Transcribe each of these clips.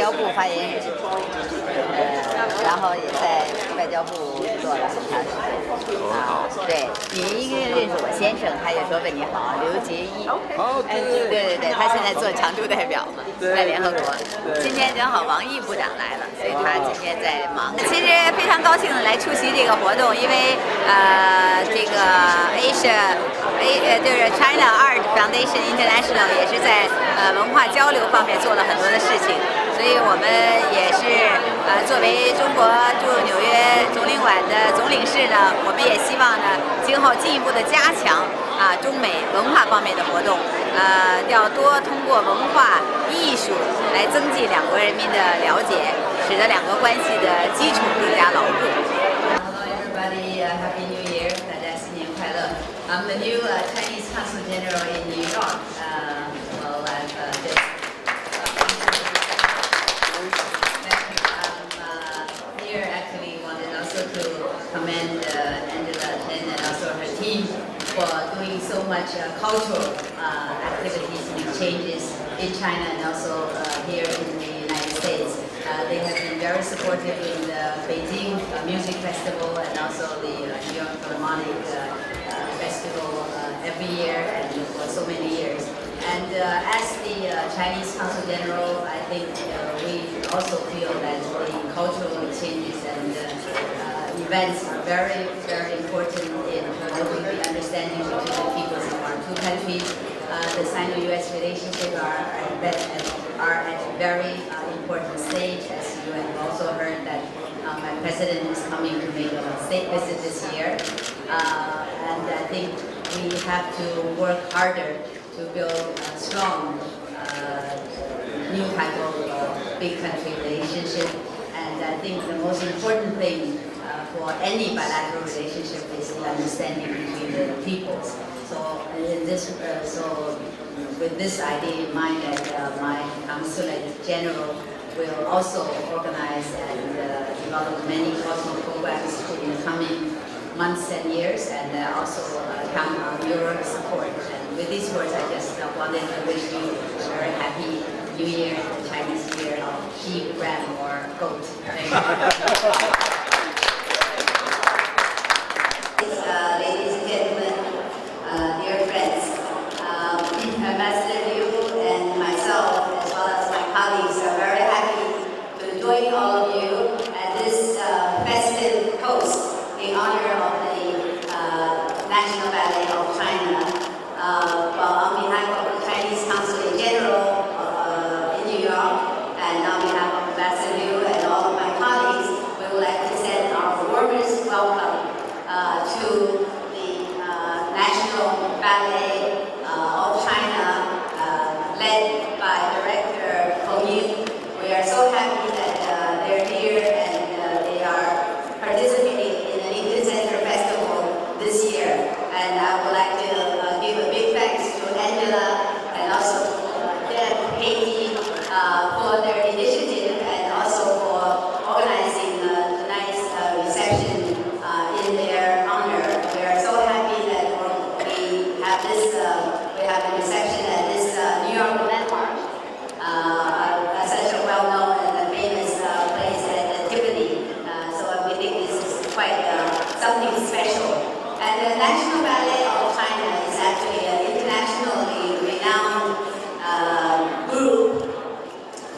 交部发言人，然后也在外交部做了很长时间。对，你应该认识我先生，他也说问你好，刘杰一。对，他现在做常驻代表嘛，在联合国。今天正好王毅部长来了，所以他今天在忙。其实非常高兴的来出席这个活动，因为这个 就是 China Art Foundation International 也是在文化交流方面做了很多的事情，所以我们也是作为中国驻纽约总领馆的总领事呢，我们也希望呢今后进一步的加强中美文化方面的活动，要多通过文化艺术来增进两国人民的了解，使得两国关系的基础更加牢固。Hello everybody, Happy New Year! 大家新年快乐。I'm the new Chinese Consul General in New York. Well, I've just here actually wanted also to commend Angela Chen and also her team for doing so much cultural activities and exchanges in China and also here in the United States. They have been very supportive in the Beijing Music Festival and also the New York Philharmonic Festival every year and for so many years. And as the Chinese Consul General, I think we also feel that the cultural exchanges and events are very, very important in promoting the understanding between the peoples of our two countries. The Sino-US relationship are at a very important stage, as you have also heard that my president is coming to make a state visit this year. And I think we have to work harder to build a strong new type of big country relationship. And I think the most important thing for any bilateral relationship is the understanding between the peoples. So with this idea in mind, that my Consulate General will also organize and develop many cultural programs in the coming months and years, and also count on your support. And with these words, I just wanted to wish you a very happy New Year, the Chinese year of sheep, ram, or goat. Thank you. Ladies and gentlemen, dear friends, Ambassador Liu and myself, as well as my colleagues, are very happy to join all of you at this festive toast in honor of the National Ballet of China. On behalf of the Chinese Consulate General in New York, and on behalf of Ambassador Liu and all of my colleagues, we would like to send our warmest welcome to the National Ballet of China, led by Director Hou Ying. We are so happy that they're here and they are participating in the Lincoln Center Festival this year. And I would like to give a big thanks to Angela and also Deb, Katie for their initiative and also for organizing tonight's reception in their honor. We are so happy that we have the reception at this New York landmark, such a well-known and famous place at Tiffany. So we think this is quite something special. And the National Ballet of China is actually an internationally renowned group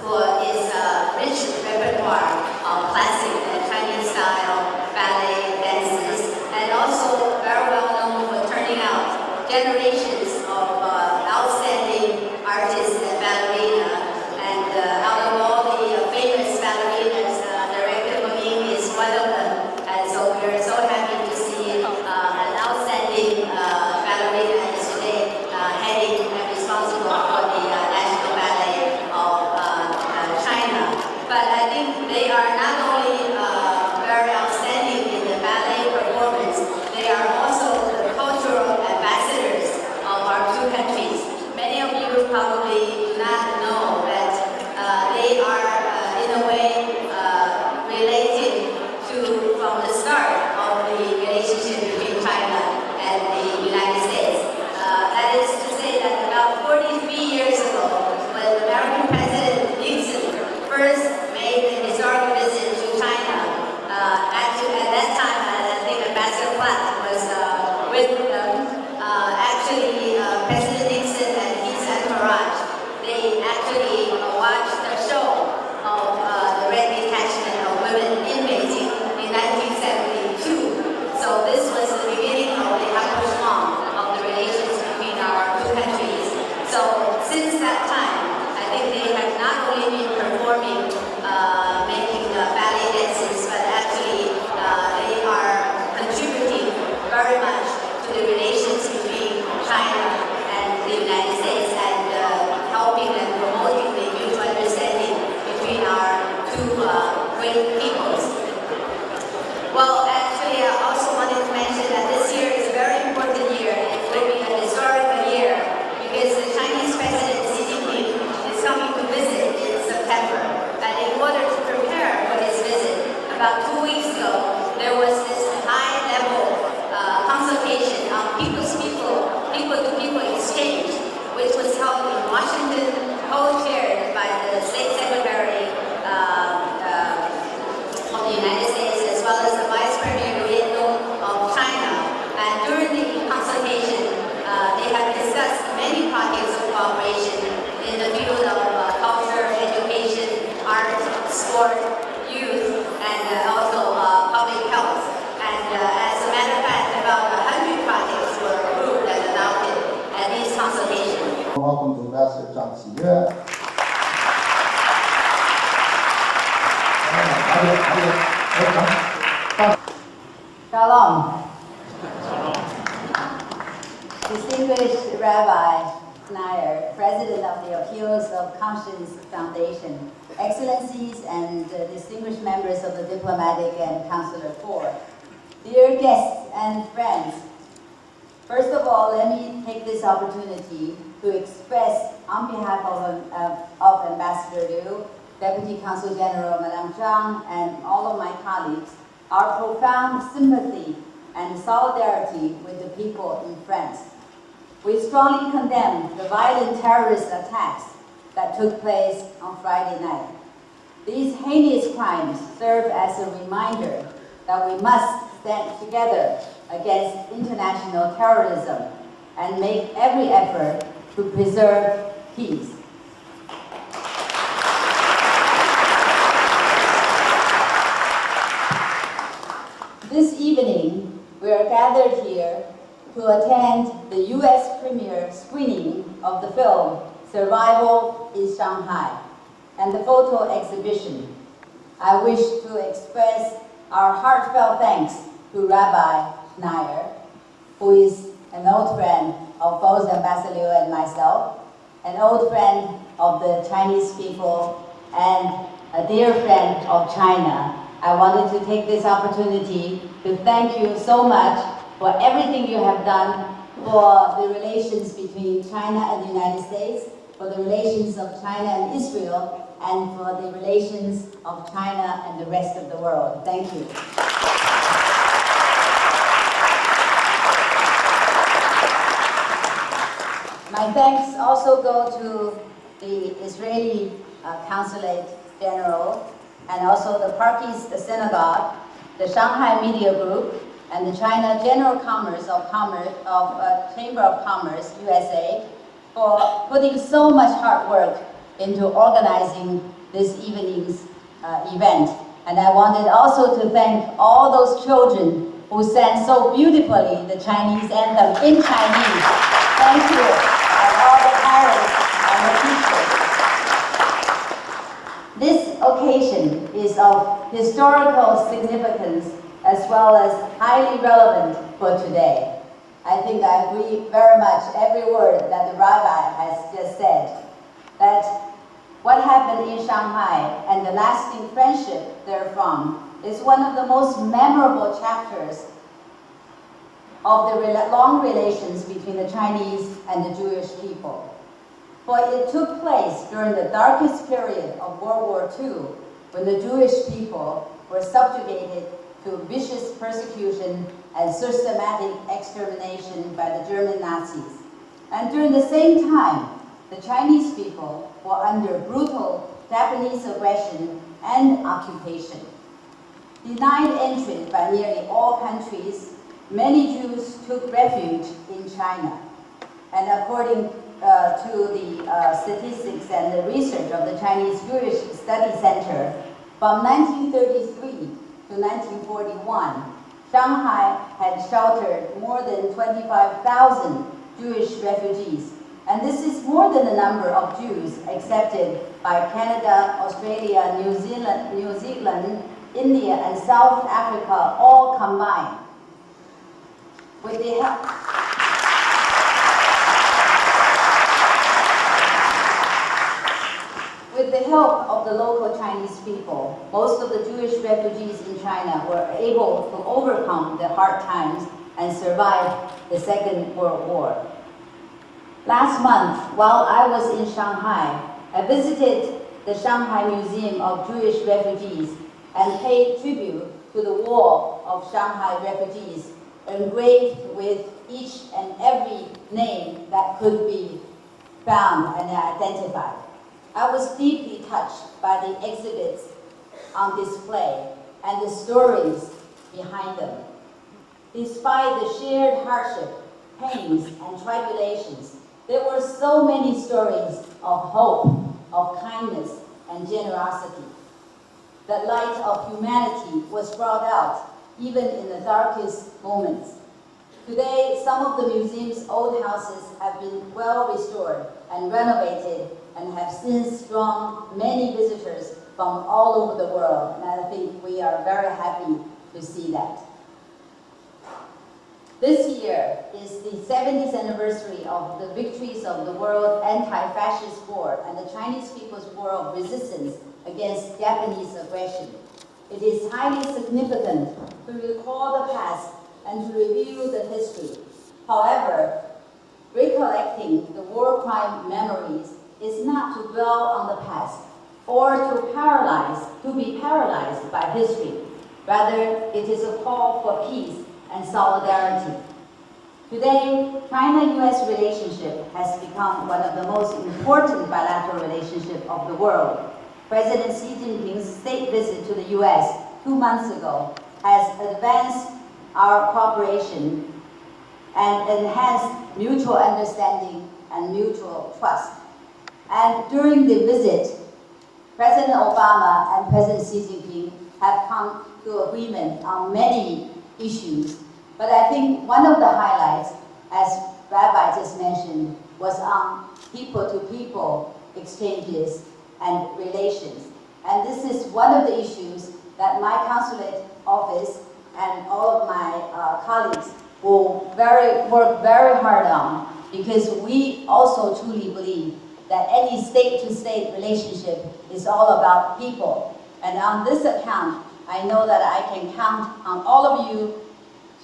for its rich repertoire of classic and Chinese-style ballet dances, and also very well known for turning out generations of outstanding artists and ballerina. And out of all the famous ballerinas, Director Hou Ying is one of them. And so we're so happy to see an outstanding ballerina is today heading and responsible for the National Ballet of China. But I think they are not only very outstanding in the ballet performance, they are also the cultural ambassadors of our two countries. Many of you probably welcome to Ambassador 张启月。Shalom. Distinguished Rabbi Schneier, President of the Appeals of Conscience Foundation, Excellencies and distinguished members of the Diplomatic and Consular Corps, dear guests and friends, first of all, let me take this opportunity to express, on behalf of Ambassador Liu, Deputy Consul General Madame Zhang, and all of my colleagues, our profound sympathy and solidarity with the people in France. We strongly condemn the violent terrorist attacks that took place on Friday night. These heinous crimes serve as a reminder that we must stand together against international terrorism and make every effort to preserve peace. This evening, we are gathered here to attend the U.S. premiere screening of the film Survival in Shanghai and the photo exhibition. I wish to express our heartfelt thanks to Rabbi Schneier, who is an old friend of both Ambassador Liu and myself, an old friend of the Chinese people, and a dear friend of China. I wanted to take this opportunity to thank you so much for everything you have done for the relations between China and the United States, for the relations of China and Israel, and for the relations of China and the rest of the world. Thank you. My thanks also go to the Israeli Consulate General, and also the Parkis Synagogue, the Shanghai Media Group, and the China General Commerce of Chamber of Commerce, USA, for putting so much hard work into organizing this evening's event. And I wanted also to thank all those children who sang so beautifully the Chinese anthem in Chinese. Thank you, and all the parents and the teachers. This occasion is of historical significance as well as highly relevant for today. I think I agree very much every word that the Rabbi has just said, that what happened in Shanghai and the lasting friendship therefrom is one of the most memorable chapters of the long relations between the Chinese and the Jewish people. For it took place during the darkest period of World War II, when the Jewish people were subjugated to vicious persecution and systematic extermination by the German Nazis. And during the same time, the Chinese people were under brutal Japanese aggression and occupation. Denied entry by nearly all countries, many Jews took refuge in China. And according to the statistics and the research of the Chinese Jewish Study Center, from 1933 to 1941, Shanghai had sheltered more than 25,000 Jewish refugees. And this is more than the number of Jews accepted by Canada, Australia, New Zealand, India, and South Africa all combined. With the help of the local Chinese people, most of the Jewish refugees in China were able to overcome the hard times and survive the Second World War. Last month, while I was in Shanghai, I visited the Shanghai Museum of Jewish Refugees and paid tribute to the wall of Shanghai refugees, engraved with each and every name that could be found and identified. I was deeply touched by the exhibits on display and the stories behind them. Despite the shared hardship, pains, and tribulations, there were so many stories of hope, of kindness, and generosity. The light of humanity was brought out even in the darkest moments. Today, some of the museum's old houses have been well restored and renovated and have since drawn many visitors from all over the world. And I think we are very happy to see that. This year is the 70th anniversary of the victories of the World Anti-Fascist War and the Chinese People's War of Resistance against Japanese aggression. It is highly significant to recall the past and to review the history. However, recollecting the war crime memories is not to dwell on the past or to be paralyzed by history. Rather, it is a call for peace and solidarity. Today, China-US relationship has become one of the most important bilateral relationships of the world. President Xi Jinping's state visit to the US 2 months ago has advanced our cooperation and enhanced mutual understanding and mutual trust. And during the visit, President Obama and President Xi Jinping have come to agreement on many issues. But I think one of the highlights, as Rabbi just mentioned, was on people-to-people exchanges and relations. And this is one of the issues that my consulate office and all of my colleagues will work very hard on, because we also truly believe that any state-to-state relationship is all about people. And on this account, I know that I can count on all of you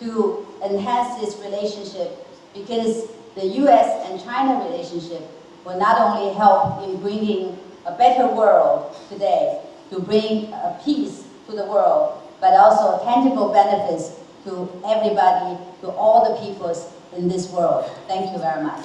to enhance this relationship, because the US and China relationship will not only help in bringing a better world today, to bring peace to the world, but also tangible benefits to everybody, to all the peoples in this world. Thank you very much.